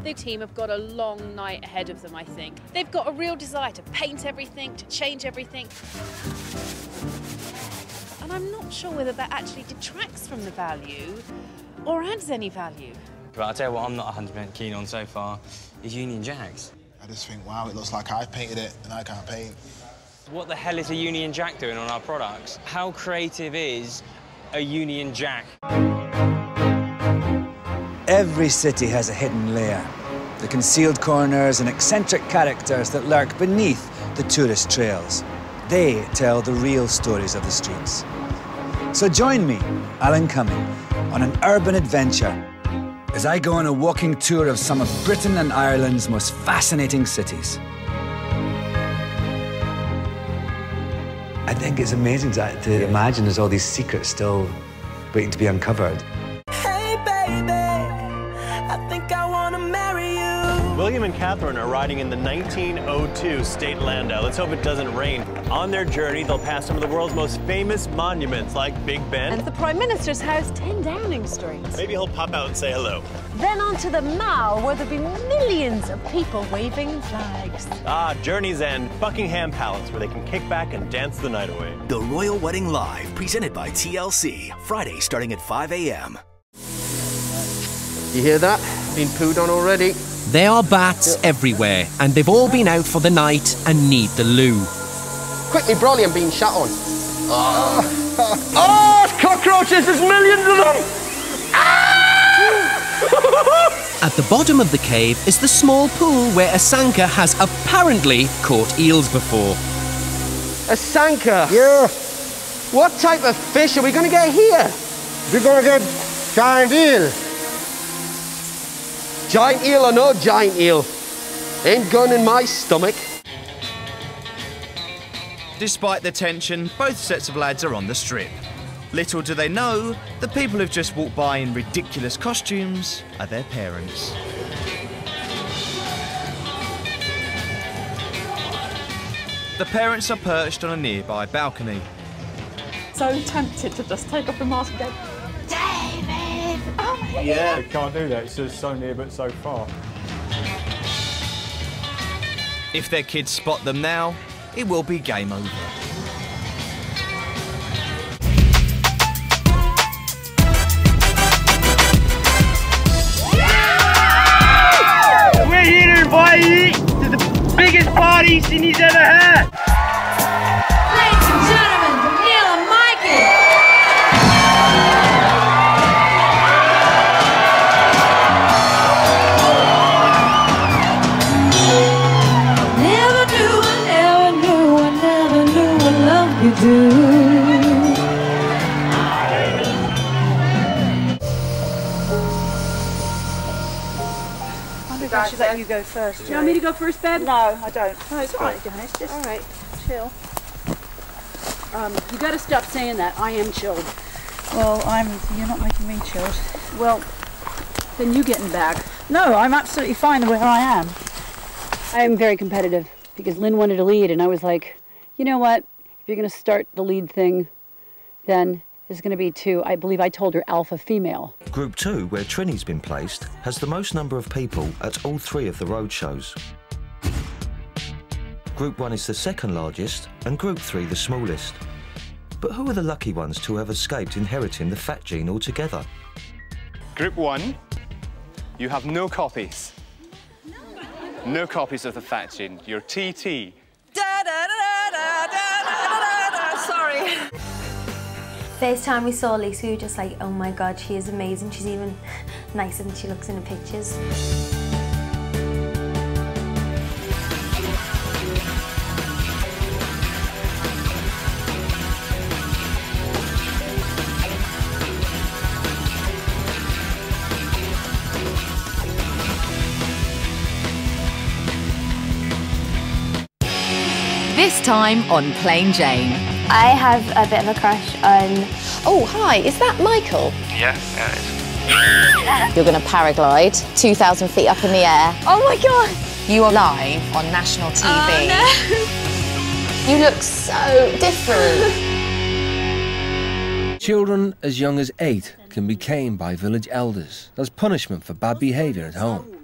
The team have got a long night ahead of them, I think. They've got a real desire to paint everything, to change everything. And I'm not sure whether that actually detracts from the value or adds any value. But I'll tell you what I'm not 100% keen on so far is Union Jacks. I just think, wow, it looks like I've painted it and I can't paint. What the hell is a Union Jack doing on our products? How creative is a Union Jack? Every city has a hidden layer, the concealed corners and eccentric characters that lurk beneath the tourist trails. They tell the real stories of the streets. So join me, Alan Cumming, on an urban adventure as I go on a walking tour of some of Britain and Ireland's most fascinating cities. I think it's amazing to imagine there's all these secrets still waiting to be uncovered. Hey baby, I think I want to marry you. William and Catherine are riding in the 1902 State Landau. Let's hope it doesn't rain. On their journey, they'll pass some of the world's most famous monuments, like Big Ben. And the Prime Minister's house, 10 Downing Street. Maybe he'll pop out and say hello. Then on to the Mall, where there'll be millions of people waving flags. Journey's End, Buckingham Palace, where they can kick back and dance the night away. The Royal Wedding Live, presented by TLC, Friday starting at 5 a.m. You hear that? Been pooed on already. There are bats everywhere, and they've all been out for the night and need the loo. Quickly, Brolly, I'm being shot on. Oh, cockroaches, there's millions of them! At the bottom of the cave is the small pool where Asanka has apparently caught eels before. Asanka? Yeah. What type of fish are we going to get here? We're going to get giant eel. Giant eel or no giant eel? Ain't going in my stomach. Despite the tension, both sets of lads are on the strip. Little do they know, the people who've just walked by in ridiculous costumes are their parents. The parents are perched on a nearby balcony. So tempted to just take off the mask and go, David! Oh my God! Yeah, you can't do that. It's just so near but so far. If their kids spot them now, it will be game over. We're here, boy, to the biggest party Sydney's ever had. Ladies and gentlemen, Neil and Mikey. Never knew what love could do. I should let you go first. Do you want me to go first, Beb? No, I don't. No, it's all right, guys. Just all right. Chill. You got to stop saying that. I am chilled. Well, you're not making me chilled. Well, then you get in back. No, I'm absolutely fine where I am. I am very competitive because Lynn wanted to lead, and I was like, you know what? If you're going to start the lead thing, then there's going to be two. I believe I told her alpha female. Group 2, where Trini's been placed, has the most number of people at all 3 of the road shows. Group 1 is the second largest and Group 3 the smallest. But who are the lucky ones to have escaped inheriting the fat gene altogether? Group 1, you have no copies. No copies of the fat gene. You're TT. Sorry. First time we saw Lisa, we were just like, oh my God, she is amazing. She's even nicer than she looks in the pictures. This time on Plain Jane. I have a bit of a crush on... Oh, hi, is that Michael? Yeah, it is. You're going to paraglide 2,000 feet up in the air. Oh my God! You are live on national TV. Oh, no. You look so different. Children as young as 8 can be caned by village elders as punishment for bad behaviour at home.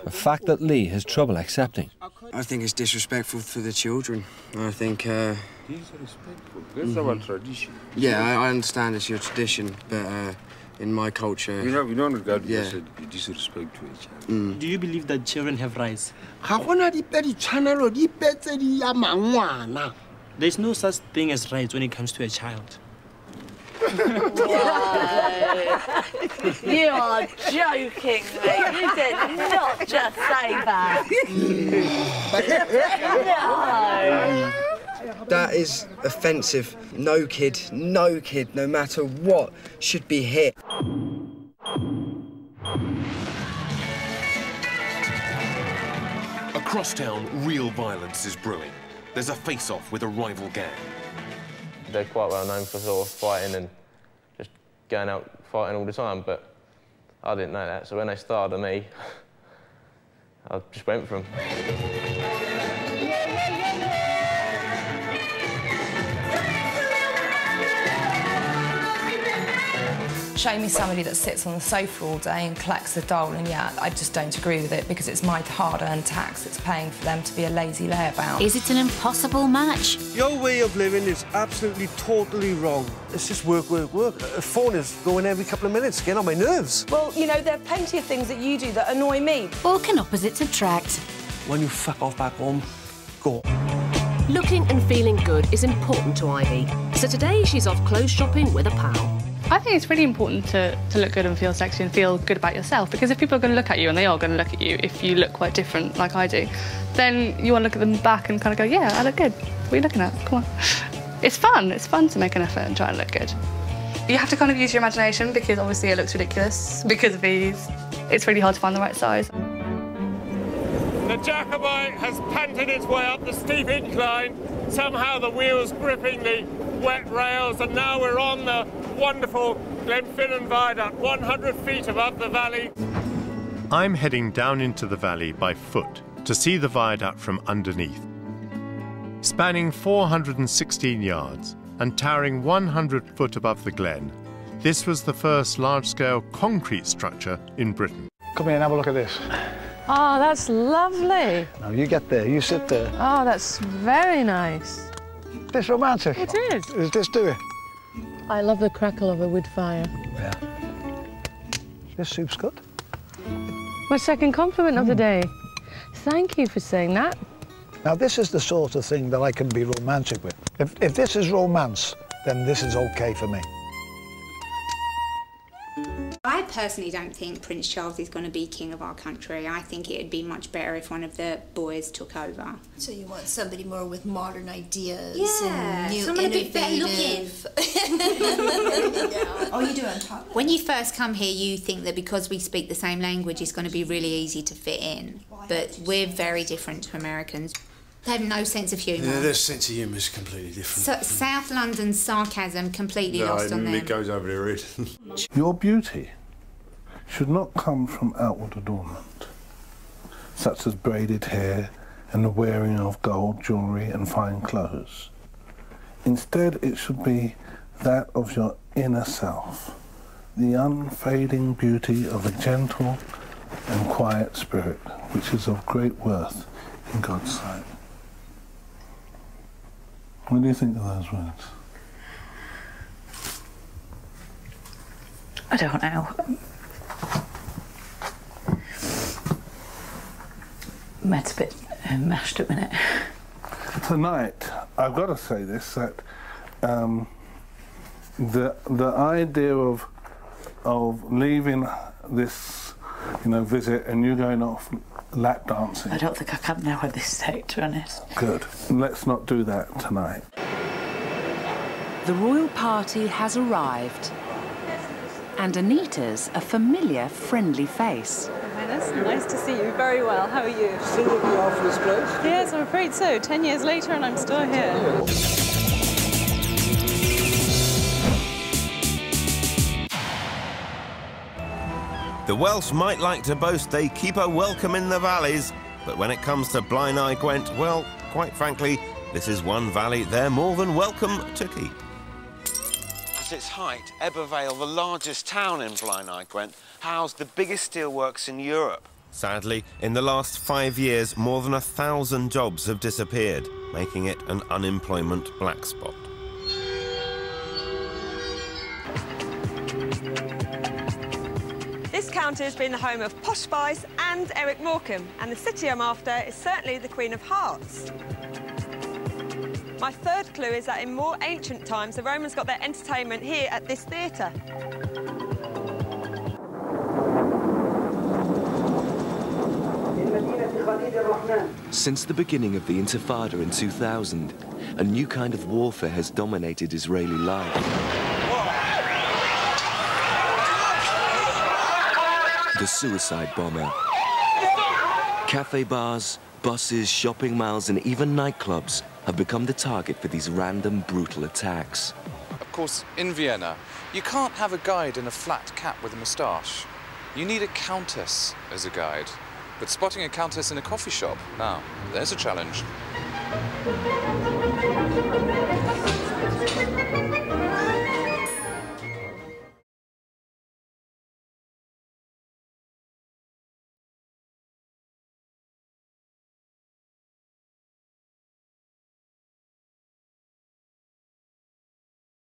A fact that Lee has trouble accepting. I think it's disrespectful for the children. I think, Disrespectful? That's our tradition. Yeah, I understand it's your tradition, but in my culture... We don't regard it as disrespect to each other. Do you believe that children have rights? There's no such thing as rights when it comes to a child. You are joking me. You did not just say that. No. That is offensive. No kid, no matter what, should be hit. Across town, real violence is brewing. There's a face-off with a rival gang. They're quite well known for sort of fighting and just going out fighting all the time, but I didn't know that, so when they started me, I just went for them. Show me somebody that sits on the sofa all day and collects a dole, and yeah, I just don't agree with it because it's my hard-earned tax that's paying for them to be a lazy layabout. Is it an impossible match? Your way of living is absolutely, totally wrong. It's just work, work, work. A phone is going every couple of minutes, getting on my nerves. Well, you know, there are plenty of things that you do that annoy me. Or can opposites attract? When you fuck off back home, go. Looking and feeling good is important to Ivy. So today she's off clothes shopping with a pal. I think it's really important to look good and feel sexy and feel good about yourself, because if people are going to look at you, and they are going to look at you if you look quite different like I do, then you want to look at them back and kind of go, yeah, I look good. What are you looking at? Come on. It's fun to make an effort and try and look good. You have to kind of use your imagination because obviously it looks ridiculous because of these. It's really hard to find the right size. The Jacobite has panted its way up the steep incline, somehow the wheels gripping the wet rails, and now we're on the wonderful Glenfinnan Viaduct, 100 feet above the valley. I'm heading down into the valley by foot to see the viaduct from underneath. Spanning 416 yards and towering 100 foot above the glen, this was the first large-scale concrete structure in Britain. Come here and have a look at this. Oh, that's lovely. Now, you get there, you sit there. Oh, that's very nice. It's romantic. It is. Just do it. I love the crackle of a wood fire. Yeah. This soup's good. My second compliment of the day. Thank you for saying that. Now, this is the sort of thing that I can be romantic with. If this is romance, then this is OK for me. I personally don't think Prince Charles is going to be king of our country. I think it'd be much better if one of the boys took over. So you want somebody more with modern ideas and new, someone a bit better looking. Oh, you do Untitled. When you first come here, you think that because we speak the same language, it's going to be really easy to fit in. But we're very different to Americans. They have no sense of humour. Yeah, their sense of humour is completely different. So, South London's sarcasm completely lost on them. It goes over their head. Your beauty should not come from outward adornment, such as braided hair and the wearing of gold jewellery and fine clothes. Instead, it should be that of your inner self, the unfading beauty of a gentle and quiet spirit, which is of great worth in God's sight. What do you think of those words? I don't know. Matt's a bit mashed at the minute. Tonight, I've got to say this, that the idea of leaving this, visit and you going off lap dancing. I don't think I can now at this stage, to be honest. Good. Let's not do that tonight. The royal party has arrived. And Anita's a familiar, friendly face. Nice to see you. Very well. How are you? Still looking after this place? Yes, I'm afraid so. 10 years later and I'm still here. The Welsh might like to boast they keep a welcome in the valleys, but when it comes to Blaenau Gwent, well, quite frankly, this is one valley they're more than welcome to keep. At its height, Ebervale, the largest town in Blaenau Gwent, housed the biggest steelworks in Europe. Sadly, in the last 5 years, more than 1,000 jobs have disappeared, making it an unemployment black spot. This county has been the home of Posh Spice and Eric Morecambe, and the city I'm after is certainly the Queen of Hearts. My third clue is that in more ancient times, the Romans got their entertainment here at this theatre. Since the beginning of the Intifada in 2000, a new kind of warfare has dominated Israeli life. The suicide bomber. Cafe bars, buses, shopping malls, and even nightclubs have become the target for these random, brutal attacks. Of course, in Vienna, you can't have a guide in a flat cap with a moustache. You need a countess as a guide. But spotting a countess in a coffee shop, now, there's a challenge.